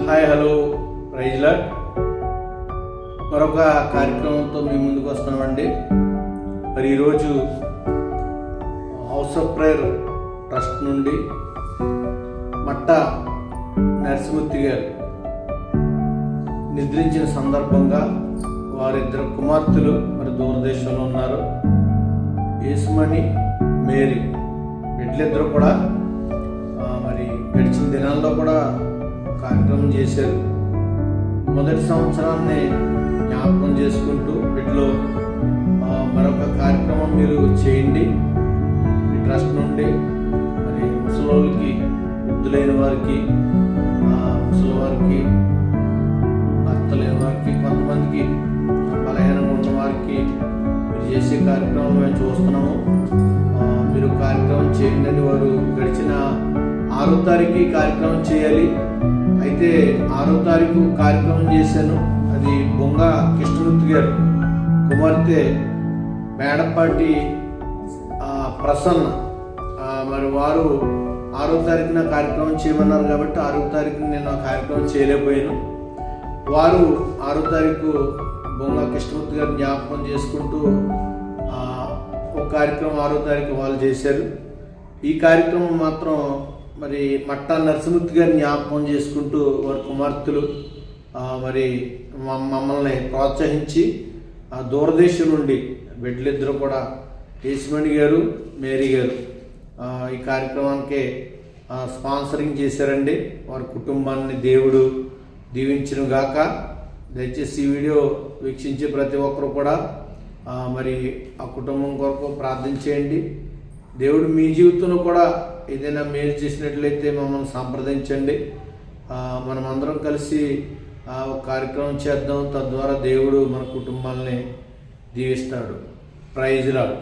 Hi hello praise lord. మరొక కార్యక్రమంతో మీ ముందుకు వస్తున్నామండి. మరి ఈరోజు హౌస్ ఆఫ్ ప్రేయర్ ట్రస్ట్ నుండి మట్ట నరసింహమూర్తి గారు నిద్రించిన సందర్భంగా వారిద్దరు కుమార్తెలు మరి దూరదేశంలో ఉన్నారు. యేసుమణి, మేరీ బిడ్డలిద్దరూ కూడా మరి గడిచిన దినాల్లో కూడా కార్యక్రమం చేశారు. మొదటి సంవత్సరాన్ని జ్ఞాపకం చేసుకుంటూ బిడ్డలో మరొక కార్యక్రమం మీరు చేయండి. ఈ ట్రస్ట్ నుండి మరి ముసలోళ్ళకి, వృద్ధులైన వారికి, ముసలివారికి, భర్త లేని వారికి, కొంతమందికి బలహీనంగా ఉన్న వారికి మీరు చేసే కార్యక్రమం మేము చూస్తున్నాము. మీరు కార్యక్రమం చేయండి అని వారు గడిచిన 6వ తారీఖు కార్యక్రమం చేయాలి. అయితే 6వ తారీఖు కార్యక్రమం చేశాను. అది బొంగ కృష్ణమూర్తి గారు కుమార్తె మేడపాటి ప్రసన్న. మరి వారు 6వ తారీఖున కార్యక్రమం చేయమన్నారు కాబట్టి 6వ తారీఖున నేను ఆ కార్యక్రమం చేయలేకపోయాను. వారు 6వ తారీఖు బొంగ కృష్ణమూర్తి గారు జ్ఞాపకం చేసుకుంటూ ఒక కార్యక్రమం 6వ తారీఖు వాళ్ళు చేశారు. ఈ కార్యక్రమం మాత్రం మరి మట్టా నరసింహమూర్తి గారిని జ్ఞాపకం చేసుకుంటూ వారి కుమార్తెలు మరి మమ్మల్ని ప్రోత్సహించి దూరదేశం నుండి బిడ్డలిద్దరూ కూడా యేసుమణి గారు, మేరీ గారు ఈ కార్యక్రమానికి స్పాన్సరింగ్ చేశారండి. వారి కుటుంబాన్ని దేవుడు దీవించును గాక. దయచేసి ఈ వీడియో వీక్షించే ప్రతి ఒక్కరు కూడా మరి ఆ కుటుంబం కొరకు ప్రార్థించేయండి. దేవుడు మీ జీవితంలో కూడా ఏదైనా మేలు చేసినట్లయితే మమ్మల్ని సంప్రదించండి. మనం అందరం కలిసి ఒక కార్యక్రమం చేద్దాం. తద్వారా దేవుడు మన కుటుంబాలని దీవిస్తాడు. Praise lord.